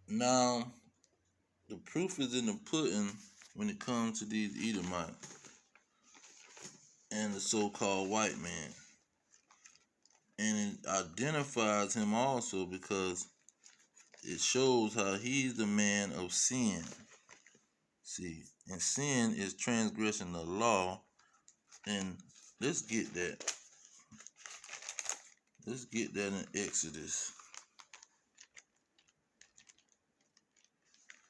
Now, the proof is in the pudding when it comes to these Edomites and the so-called white man. And it identifies him also because it shows how he's the man of sin. See, and sin is transgressing the law. And let's get that. Let's get that in Exodus.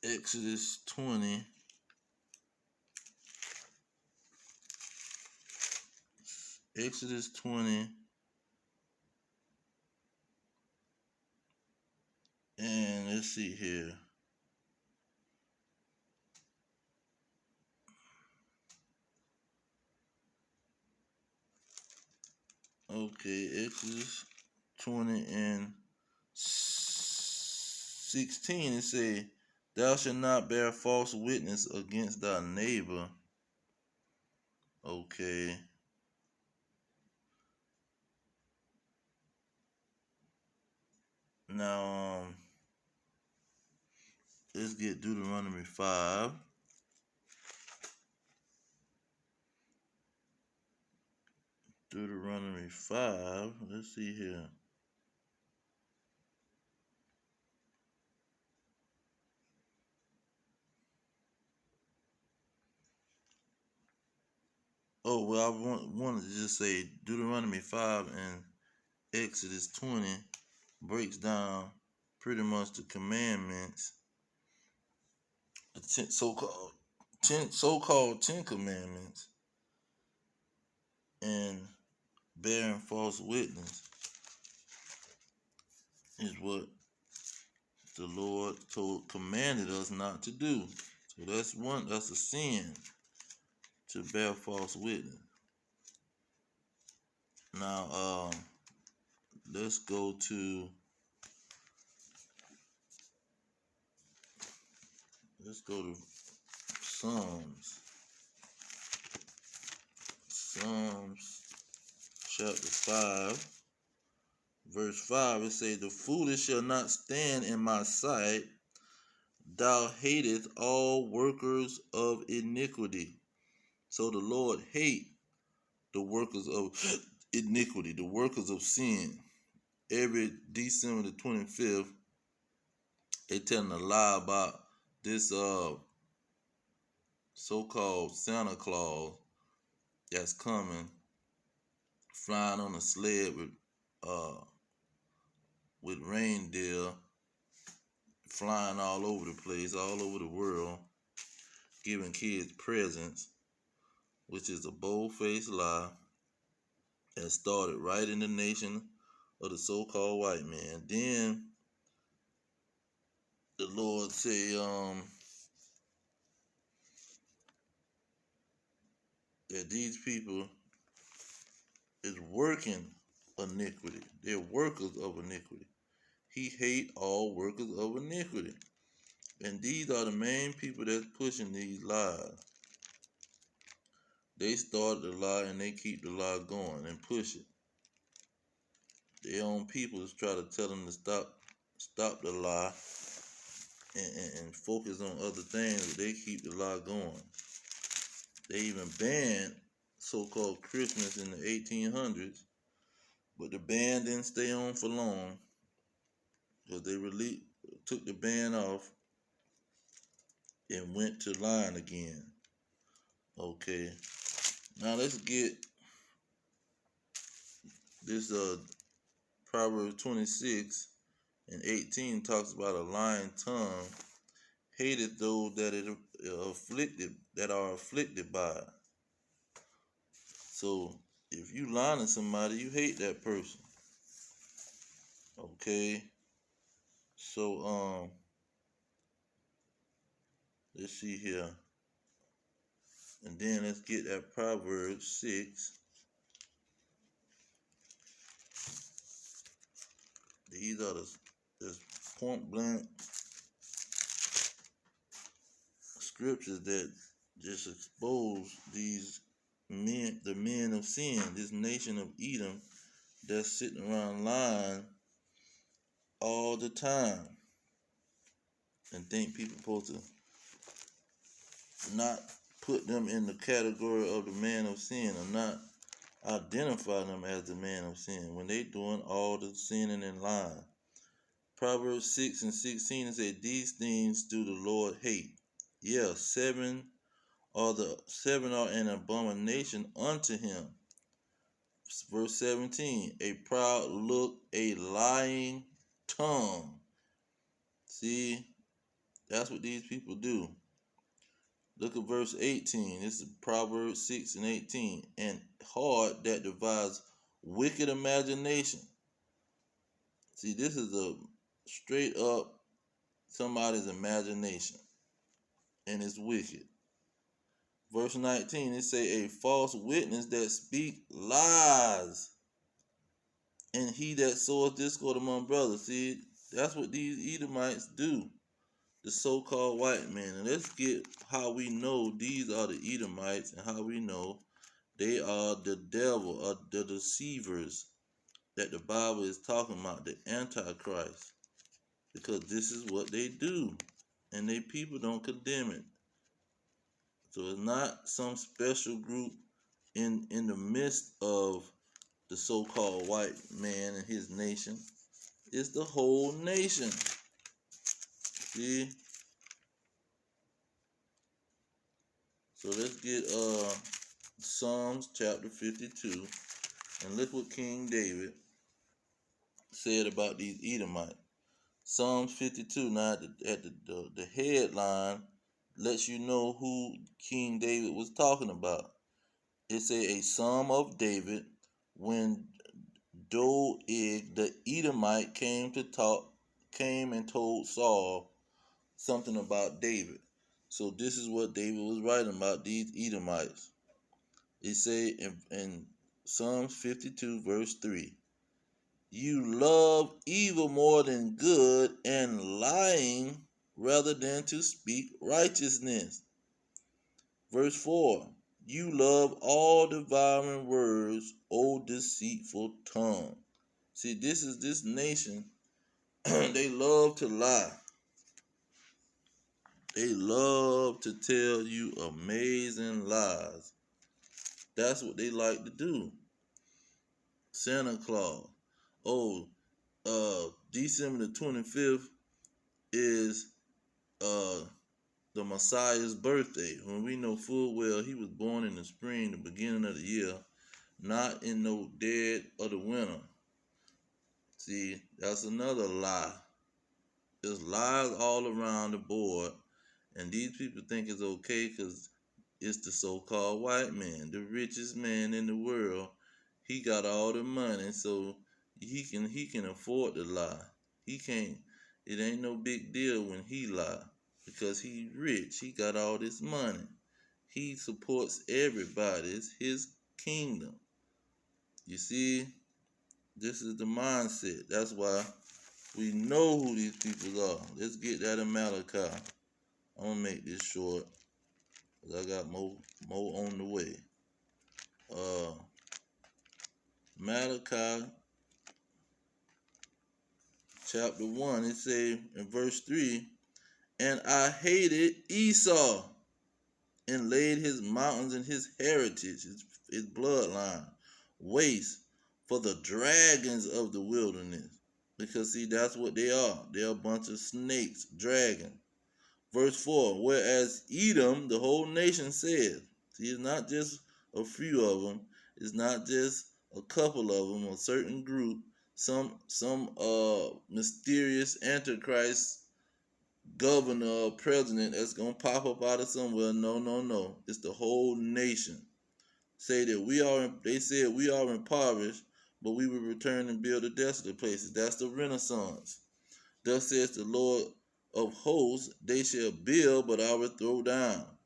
Exodus 20. Exodus 20. And let's see here. Okay, Exodus 20 and 16, it say, thou shalt not bear false witness against thy neighbor. Okay. Now, let's get Deuteronomy 5. Deuteronomy 5. Let's see here. Oh, well, I wanted to just say Deuteronomy 5 and Exodus 20 breaks down pretty much the commandments, the so-called 10 commandments, and bearing false witness is what the Lord commanded us not to do. So that's a sin, to bear false witness. Now, let's go to Psalms. Psalms chapter 5, verse 5. It says, the foolish shall not stand in my sight. Thou hatest all workers of iniquity. So the Lord hate the workers of iniquity, the workers of sin. Every December the 25th, they telling a lie about this so-called Santa Claus that's coming, flying on a sled with reindeer, flying all over the place, all over the world, giving kids presents, which is a bold-faced lie that started right in the nation of the so-called white man. Then the Lord say that these people is working iniquity. They're workers of iniquity. He hate all workers of iniquity. And these are the main people that's pushing these lies. They started the lie and they keep the lie going and push it. Their own people is try to tell them to stop the lie and focus on other things, but they keep the lie going. They even banned so-called Christmas in the 1800s, but the ban didn't stay on for long because they took the ban off and went to lying again. Okay, now let's get this Proverbs 26 and 18 talks about a lying tongue hated those that are afflicted by it. So if you lying to somebody, you hate that person. Okay. So let's see here. And then let's get that Proverbs 6. These are the point blank scriptures that just expose these men, the men of sin, this nation of Edom that's sitting around lying all the time. and think people supposed to not put them in the category of the man of sin, or not identify them as the man of sin when they doing all the sinning and lying. Proverbs 6:16 said, "These things do the Lord hate. Yeah, seven are an abomination unto him." Verse 17, "A proud look, a lying tongue." See, that's what these people do. Look at verse 18. This is Proverbs 6:18. "And heart that devises wicked imagination." See, this is a straight up somebody's imagination, and it's wicked. Verse 19, it say, "A false witness that speak lies, and he that soweth discord among brothers." See, that's what these Edomites do, the so-called white men. And let's get how we know these are the Edomites, and how we know they are the devil, or the deceivers that the Bible is talking about, the Antichrist. Because this is what they do, and they people don't condemn it. So it's not some special group in the midst of the so-called white man and his nation. It's the whole nation. See? So let's get Psalms chapter 52, and look what King David said about these Edomites. Psalms 52, now at the headline, lets you know who King David was talking about. It say, "A psalm of David when Doeg the Edomite came and told Saul something about David." So this is what David was writing about these Edomites. It say in Psalms 52 verse 3, "You love evil more than good, and lying rather than to speak righteousness." Verse 4, "You love all devouring words, O deceitful tongue." See, this is this nation. They love to lie. They love to tell you amazing lies. That's what they like to do. Santa Claus. Oh, December the 25th is the Messiah's birthday, when we know full well he was born in the spring, the beginning of the year, not in no dead of the winter. See, that's another lie. There's lies all around the board, and these people think it's okay because it's the so-called white man, the richest man in the world. He got all the money, so he can afford to lie. He can't. It ain't no big deal when he lie, because he rich. He got all this money. He supports everybody. It's his kingdom. You see, this is the mindset. That's why we know who these people are. Let's get that in Malachi. I'm gonna make this short, because I got more on the way. Malachi chapter 1, it say in verse 3, "And I hated Esau, and laid his mountains and his heritage," his bloodline, "waste for the dragons of the wilderness." Because see, that's what they are. They're a bunch of snakes, dragons. Verse 4, "Whereas Edom, the whole nation, says," see, it's not just a few of them. It's not just a couple of them, a certain group, some mysterious Antichrist governor or president that's gonna pop up out of somewhere. No. It's the whole nation. They said we are impoverished, but we will return and build the desolate places. That's the Renaissance. Thus says the Lord of hosts, "They shall build, but I will throw down,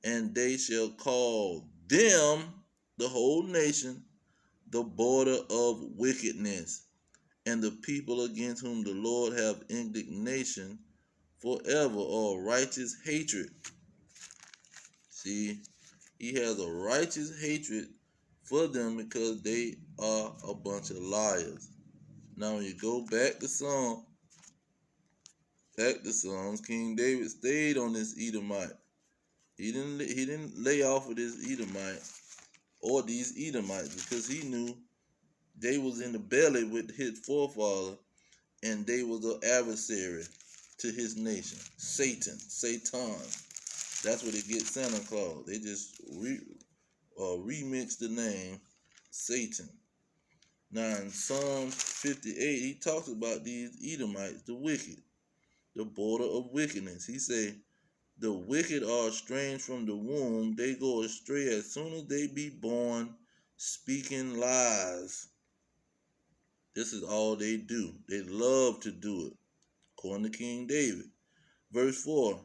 and they shall call them," the whole nation, "the border of wickedness, and the people against whom the Lord have indignation forever," or righteous hatred. See, he has a righteous hatred for them because they are a bunch of liars. Now, when you go back to Psalm Back to Psalms. King David stayed on this Edomite. He didn't lay off of this Edomite or these Edomites because he knew they was in the belly with his forefather, and they was an adversary to his nation. Satan. That's what it gets Santa Claus. They just remix the name Satan. Now in Psalm 58, he talks about these Edomites, the wicked, the border of wickedness. He say, the wicked are estranged from the womb. They go astray as soon as they be born, speaking lies. This is all they do. They love to do it, according to King David. Verse 4,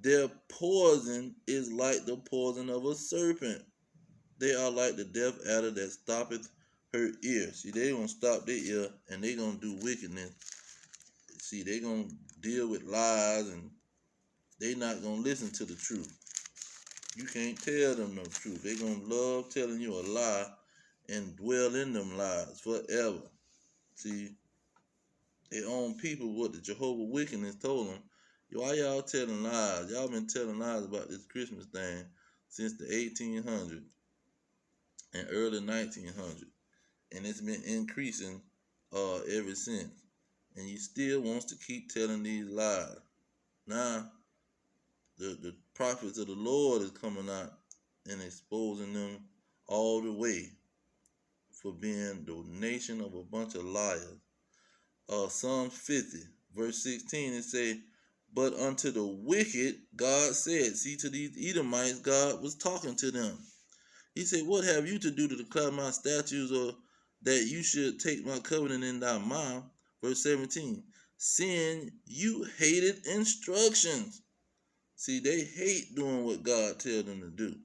their poison is like the poison of a serpent. They are like the deaf adder that stoppeth her ear. See, they gonna stop their ear and they gonna do wickedness. See, they gonna deal with lies and they not gonna listen to the truth. You can't tell them no truth. They gonna love telling you a lie and dwell in them lies forever. See, their own people, what the Jehovah Wickedness told them, why y'all telling lies? Y'all been telling lies about this Christmas thing since the 1800s and early 1900s, and it's been increasing ever since. And you still wants to keep telling these lies. Now, the prophets of the Lord is coming out and exposing them all the way for being the nation of a bunch of liars. Psalms 50, verse 16, it say, but unto the wicked, God said, see, to these Edomites, God was talking to them. He said, what have you to do to declare my statutes, or that you should take my covenant in thy mouth? Verse 17, seeing you hated instructions. See, they hate doing what God tells them to do.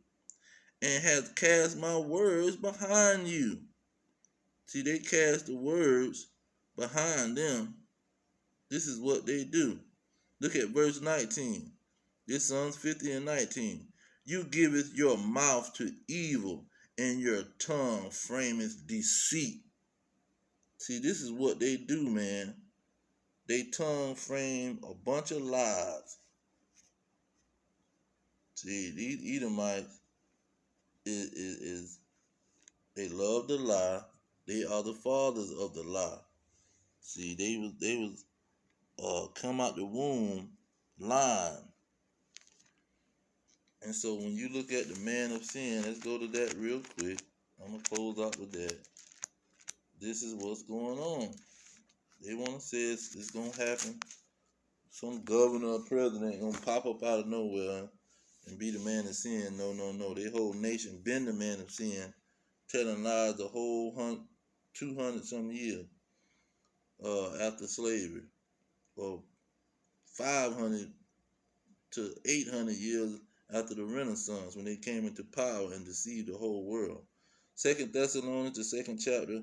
And hath cast my words behind you. See, they cast the words behind them. This is what they do. Look at verse 19. This Psalms 50 and 19. You giveth your mouth to evil, and your tongue frameth deceit. See, this is what they do, man. They tongue frame a bunch of lies. See, these Edomites is they love the lie. They are the fathers of the lie. See, they was come out the womb lying. And so when you look at the man of sin, let's go to that real quick. I'm going to close out with that. This is what's going on. They want to say it's going to happen. Some governor or president going to pop up out of nowhere and be the man of sin. No. Their whole nation been the man of sin, telling lies the whole 200-some years after slavery, or 500 to 800 years after the Renaissance, when they came into power and deceived the whole world. 2 Thessalonians, the second chapter,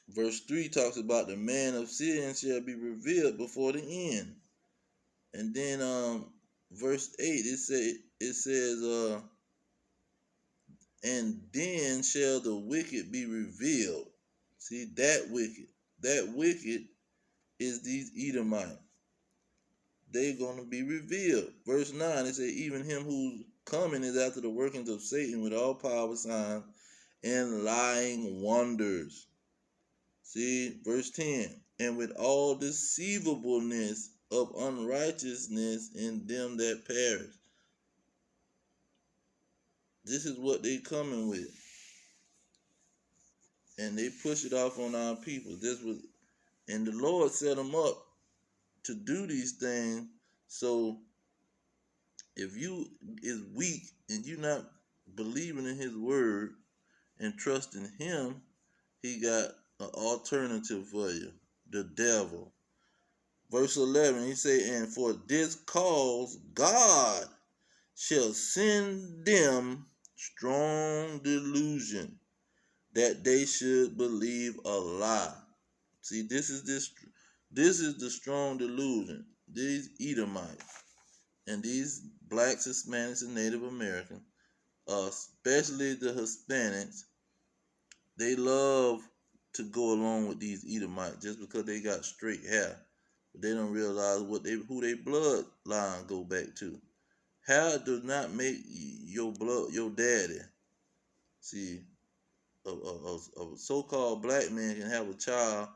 verse 3 talks about the man of sin shall be revealed before the end. And then verse 8, it says, and then shall the wicked be revealed. See, that wicked is these Edomites. They're going to be revealed. Verse 9, it says, even him whose coming is after the workings of Satan with all power, signs, and lying wonders. See, verse 10, and with all deceivableness of unrighteousness in them that perish. This is what they coming with. And they push it off on our people. And the Lord set them up to do these things. So if you is weak and you not believing in his word and trusting him, he got an alternative for you, the devil. Verse 11, he say, and for this cause God shall send them strong delusion, that they should believe a lie. See, this is the strong delusion. These Edomites and these blacks, Hispanics, and Native Americans, especially the Hispanics, they love to go along with these Edomites just because they got straight hair. but they don't realize who their bloodline go back to. Hair does not make your daddy. See, a so-called black man can have a child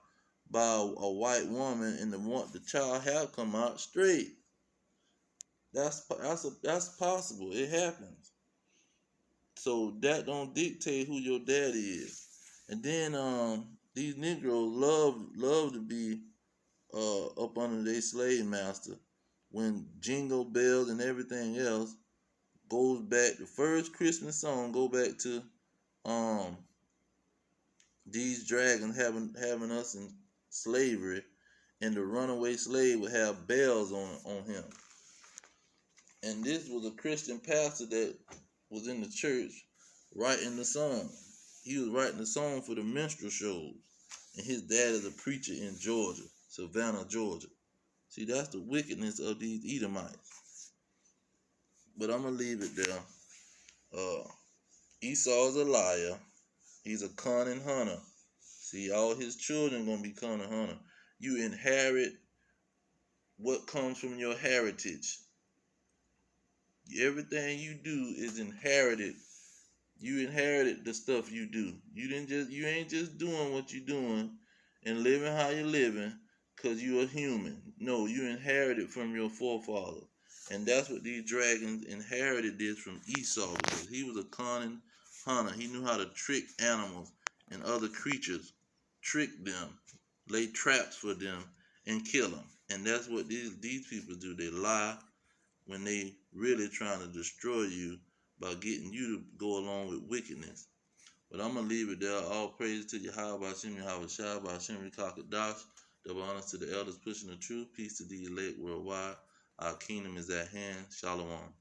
by a white woman, and the child hair come out straight. That's possible. It happens. So that don't dictate who your daddy is. And then these Negroes love to be up under their slave master. When Jingle Bells and everything else goes back, the first Christmas song go back to these dragons having us in slavery, and the runaway slave would have bells on him. And this was a Christian pastor that was in the church writing the song. He was writing the song for the minstrel shows. And his dad is a preacher in Georgia, Savannah, Georgia. See, that's the wickedness of these Edomites. But I'm going to leave it there. Esau's a liar. He's a cunning hunter. See, all his children going to be cunning hunter. You inherit what comes from your heritage. Everything you do is inherited. You inherited the stuff you do. You ain't just doing what you're doing and living how you're living because you're a human. No, you inherited from your forefather. And that's what these dragons inherited this from Esau, because he was a cunning hunter. He knew how to trick animals and other creatures, trick them, lay traps for them, and kill them. And that's what these people do. They lie when they really trying to destroy you by getting you to go along with wickedness. But I'm going to leave it there. All praise to Yahweh, Hashem, Yahweh Shai, Hashem, Rikakadash. Double honors to the elders pushing the truth. Peace to the elect worldwide. Our kingdom is at hand. Shalom.